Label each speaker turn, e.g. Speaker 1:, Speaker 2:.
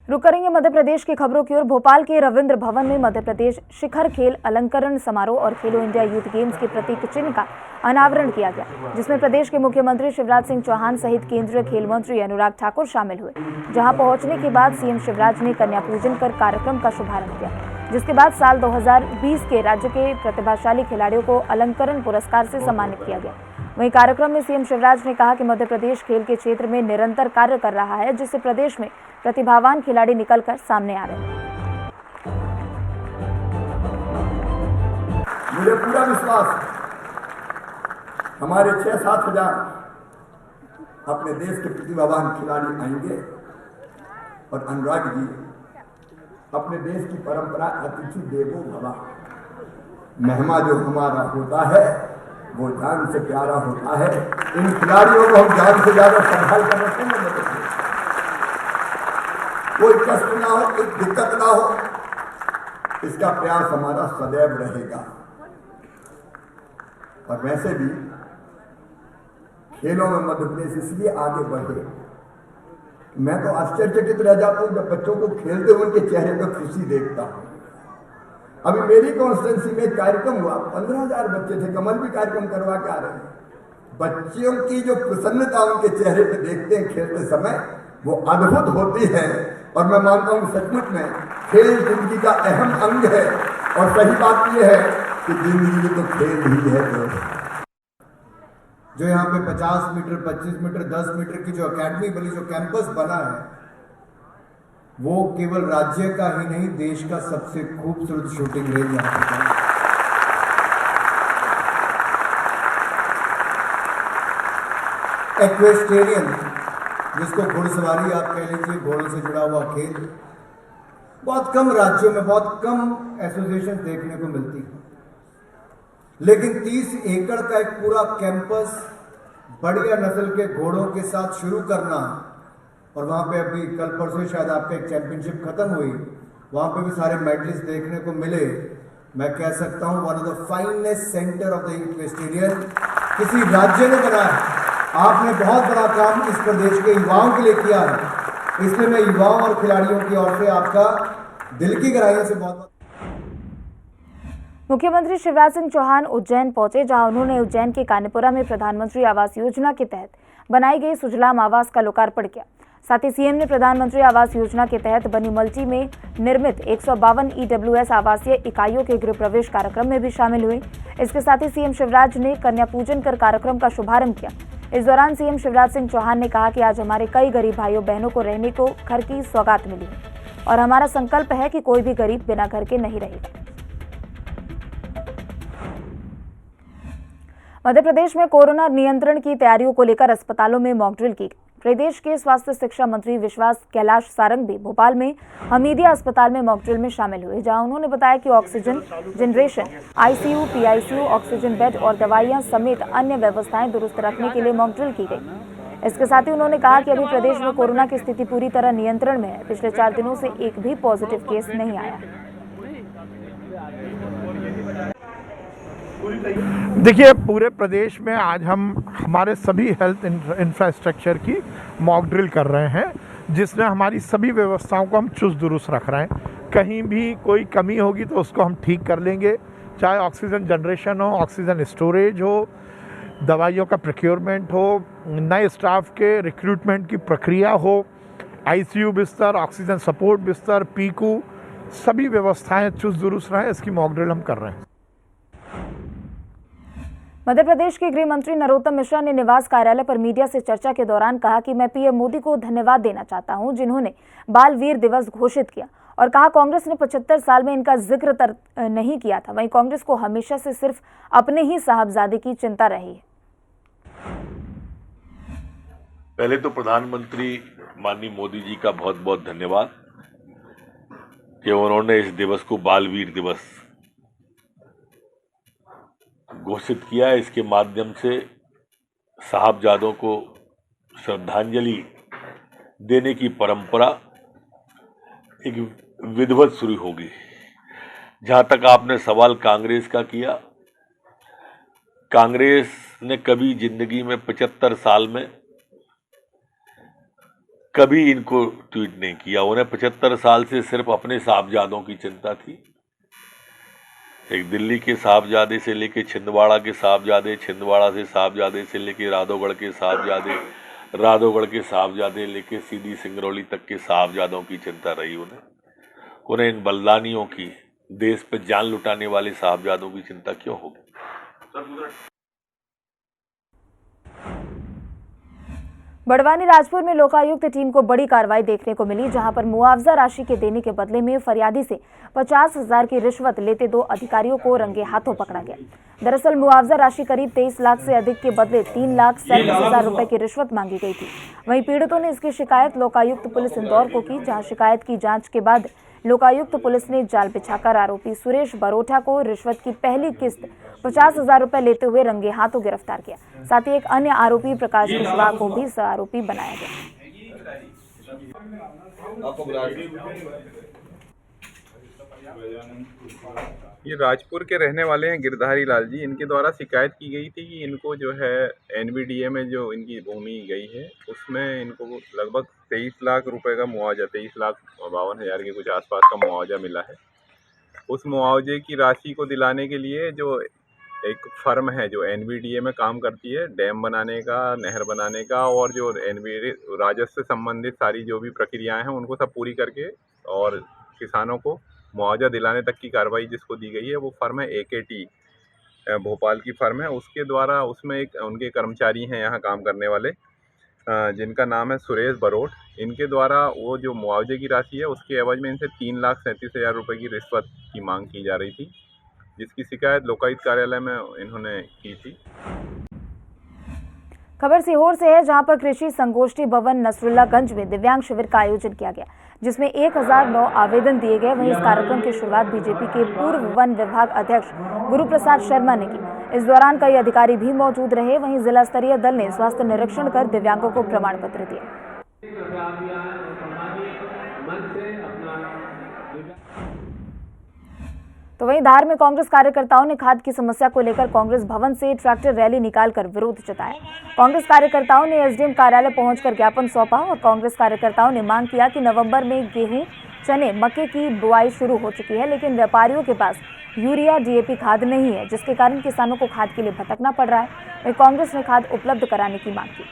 Speaker 1: रुक करेंगे मध्य प्रदेश की खबरों की ओर। भोपाल के रविंद्र भवन में मध्य प्रदेश शिखर खेल अलंकरण समारोह और खेलो इंडिया यूथ गेम्स के प्रतीक चिन्ह का अनावरण किया गया, जिसमें प्रदेश के मुख्यमंत्री शिवराज सिंह चौहान सहित केंद्रीय खेल मंत्री अनुराग ठाकुर शामिल हुए। जहां पहुंचने के बाद सीएम शिवराज ने कन्या पूजन कर कार्यक्रम का शुभारंभ किया, जिसके बाद साल 2020 के राज्य के प्रतिभाशाली खिलाड़ियों को अलंकरण पुरस्कार से सम्मानित किया गया। वहीं कार्यक्रम में सीएम शिवराज ने कहा कि मध्य प्रदेश खेल के क्षेत्र में निरंतर कार्य कर रहा है, जिससे प्रदेश में प्रतिभावान खिलाड़ी निकलकर सामने आ रहे हैं।
Speaker 2: मुझे पूरा विश्वास है हमारे 6-7 हजार अपने देश के प्रतिभावान खिलाड़ी आएंगे और अनुराग जी अपने देश की परंपरा अतिथि देवो भव, मेहमान जो हमारा होता है वो जान से प्यारा होता है। इन खिलाड़ियों को हम जान से ज्यादा संभाल कर रखेंगे, कोई कष्ट ना हो, कोई दिक्कत ना हो, इसका प्रयास हमारा सदैव रहेगा। और वैसे भी खेलों में मध्य प्रदेश इसलिए आगे बढ़े, मैं तो आश्चर्यचकित रह जाता हूं जब बच्चों को खेलते हुए उनके चेहरे पर खुशी देखता हूं। अभी मेरी कॉन्स्टिट्यूंसी में एक कार्यक्रम हुआ, 15,000 बच्चे थे, कमल भी कार्यक्रम करवा के आ रहे हैं। बच्चों की जो प्रसन्नता उनके चेहरे पे देखते हैं खेलते समय, वो अद्भुत होती है। और मैं मानता हूं सचमुच में खेल जिंदगी का अहम अंग है। और सही बात यह है कि जिंदगी में तो खेल ही है।
Speaker 3: जो यहाँ पे 50 मीटर, 25 मीटर, 10 मीटर की जो अकेडमी बनी, जो कैंपस बना है, वो केवल राज्य का ही नहीं, देश का सबसे खूबसूरत शूटिंग रेंज यहाँ पे है। एक्वेस्टेरियन, जिसको घुड़सवारी आप कह लीजिए, घोड़ों से जुड़ा हुआ खेल, बहुत कम राज्यों में, बहुत कम एसोसिएशन देखने को मिलती है। लेकिन 30 एकड़ का एक पूरा कैंपस बढ़िया नस्ल के घोड़ों के साथ शुरू करना, और वहां पे अभी कल परसों शायद आपका एक चैंपियनशिप खत्म हुई, वहां पे भी सारे मेडलिस्ट देखने को मिले। मैं कह सकता हूं one of the finest centre of the equestrian किसी राज्य ने बनाया। आपने बहुत बड़ा काम इस प्रदेश के युवाओं के लिए किया है, इसलिए मैं युवाओं और खिलाड़ियों की ओर से आपका दिल की गहराइयों से बहुत
Speaker 1: मुख्यमंत्री शिवराज सिंह चौहान उज्जैन पहुंचे, जहां उन्होंने उज्जैन के कानीपुरा में प्रधानमंत्री आवास योजना के तहत बनाई गई सुजलाम आवास का लोकार्पण किया। साथ ही सीएम ने प्रधानमंत्री आवास योजना के तहत बनी मल्टी में निर्मित 152 ईडब्ल्यूएस आवासीय इकाइयों के गृह प्रवेश कार्यक्रम में भी शामिल हुए। इसके साथ ही सीएम शिवराज ने कन्या पूजन कर कार्यक्रम का शुभारंभ किया। इस दौरान सीएम शिवराज सिंह चौहान ने कहा कि आज हमारे कई गरीब भाइयों बहनों को रहने को घर की सौगात मिली है और हमारा संकल्प है कि कोई भी गरीब बिना घर के नहीं रहेगा। मध्य प्रदेश में कोरोना नियंत्रण की तैयारियों को लेकर अस्पतालों में मॉक ड्रिल की। प्रदेश के स्वास्थ्य शिक्षा मंत्री विश्वास कैलाश सारंग भी भोपाल में हमीदिया अस्पताल में मॉक ड्रिल में शामिल हुए, जहां उन्होंने बताया कि oxygen generation, ICU, PICU, oxygen bed और दवाइयां समेत अन्य व्यवस्थाएं दुरुस्त रखने के लिए मॉक ड्रिल की गई। इसके साथ ही उन्होंने कहा कि अभी प्रदेश में कोरोना की स्थिति पूरी तरह नियंत्रण में है। पिछले 4 दिनों से एक भी पॉजिटिव केस नहीं आया।
Speaker 4: देखिए, पूरे प्रदेश में आज हम हमारे सभी हेल्थ इंफ्रास्ट्रक्चर की मॉक ड्रिल कर रहे हैं, जिसमें हमारी सभी व्यवस्थाओं को हम चुस्त दुरुस्त रख रहे हैं। कहीं भी कोई कमी होगी तो उसको हम ठीक कर लेंगे, चाहे ऑक्सीजन जनरेशन हो, ऑक्सीजन स्टोरेज हो, दवाइयों का प्रोक्योरमेंट हो, नए स्टाफ के रिक्रूटमेंट की प्रक्रिया हो, आईसीयू बिस्तर, ऑक्सीजन सपोर्ट बिस्तर, पीकू, सभी व्यवस्थाएं चुस्त दुरुस्त रहें, इसकी मॉक ड्रिल हम कर रहे हैं।
Speaker 1: मध्य प्रदेश के गृह मंत्री नरोत्तम मिश्रा ने निवास कार्यालय पर मीडिया से चर्चा के दौरान कहा कि मैं पीएम मोदी को धन्यवाद देना चाहता हूं, जिन्होंने बाल वीर दिवस घोषित किया, और कहा कांग्रेस ने 75 साल में इनका जिक्र नहीं किया था। वहीं कांग्रेस को हमेशा से सिर्फ अपने ही साहबजादे की चिंता रही है।
Speaker 5: पहले तो प्रधानमंत्री माननीय मोदी जी का बहुत बहुत धन्यवाद कि उन्होंने इस दिवस को बाल वीर दिवस घोषित किया। इसके माध्यम से साहबजादों को श्रद्धांजलि देने की परंपरा एक विधिवत शुरू होगी। जहां तक आपने सवाल कांग्रेस का किया, कांग्रेस ने कभी जिंदगी में 75 साल में कभी इनको ट्वीट नहीं किया। उन्हें 75 साल से सिर्फ अपने साहबजादों की चिंता थी। एक दिल्ली के साहबजादे से लेके छिंदवाड़ा के साहबजादे, छिंदवाड़ा से साहबजादे से लेके राधोगढ़ के साहबजादे, राधोगढ़ के साहबजादे लेके सीधी सिंगरौली तक के साहबजादों की चिंता रही उन्हें इन बलिदानियों की, देश पे जान लुटाने वाले साहबजादों की चिंता क्यों होगी।
Speaker 1: बड़वानी राजपुर में लोकायुक्त टीम को बड़ी कार्रवाई देखने को मिली, जहां पर मुआवजा राशि के देने के बदले में फरियादी से 50,000 की रिश्वत लेते 2 अधिकारियों को रंगे हाथों पकड़ा गया। दरअसल मुआवजा राशि करीब 23 लाख से अधिक के बदले 3,37,000 रुपए की रिश्वत मांगी गई थी। वहीं पीड़ितों ने इसकी शिकायत लोकायुक्त पुलिस इंदौर को की, जहां शिकायत की जांच के बाद लोकायुक्त पुलिस ने जाल बिछाकर आरोपी सुरेश बरोठा को रिश्वत की पहली किस्त 50,000 रुपए लेते हुए रंगे हाथों गिरफ्तार किया। साथ ही एक अन्य आरोपी प्रकाश कुशवाहा को भी सह आरोपी बनाया गया।
Speaker 6: ये राजपुर के रहने वाले हैं गिरधारी लाल जी। इनके द्वारा शिकायत की गई थी कि इनको जो है एनबीडीए में जो इनकी भूमि गई है उसमें इनको लगभग 23 लाख रुपए का मुआवजा, 23,52,000 के कुछ आसपास का मुआवजा मिला है। उस मुआवजे की राशि को दिलाने के लिए जो एक फर्म है जो एनबीडीए में काम करती है, डैम बनाने का, नहर बनाने का और जो एनबीडीए राजस्व से संबंधित सारी जो भी प्रक्रियाएं हैं उनको सब पूरी करके और किसानों को मुआवजा दिलाने तक की कार्रवाई जिसको दी गई है वो फर्म है एकेटी, भोपाल की फर्म है। उसके द्वारा उसमें एक उनके कर्मचारी हैं यहाँ काम करने वाले, जिनका नाम है सुरेश बरोठ। इनके द्वारा वो जो मुआवजे की राशि है उसके एवज में इनसे 3,37,000 रुपये की रिश्वत की मांग की जा रही थी, जिसकी शिकायत लोकायुक्त कार्यालय में इन्होंने की थी।
Speaker 1: खबर सीहोर से है, जहां पर कृषि संगोष्ठी भवन नसरुल्लागंज में दिव्यांग शिविर का आयोजन किया गया, जिसमें 1009 आवेदन दिए गए। वहीं इस कार्यक्रम की शुरुआत बीजेपी के पूर्व वन विभाग अध्यक्ष गुरुप्रसाद शर्मा ने की। इस दौरान कई अधिकारी भी मौजूद रहे। वहीं जिला स्तरीय दल ने स्वास्थ्य निरीक्षण कर दिव्यांगों को प्रमाण पत्र दिए। तो वहीं धार में कांग्रेस कार्यकर्ताओं ने खाद की समस्या को लेकर कांग्रेस भवन से ट्रैक्टर रैली निकालकर विरोध जताया। कांग्रेस कार्यकर्ताओं ने एसडीएम कार्यालय पहुंचकर ज्ञापन सौंपा और कांग्रेस कार्यकर्ताओं ने मांग किया कि नवंबर में गेहूं, चने, मक्के की बुआई शुरू हो चुकी है, लेकिन व्यापारियों के पास यूरिया, डीएपी खाद नहीं है, जिसके कारण किसानों को खाद के लिए भटकना पड़ रहा है। वहीं कांग्रेस ने खाद उपलब्ध कराने की मांग की।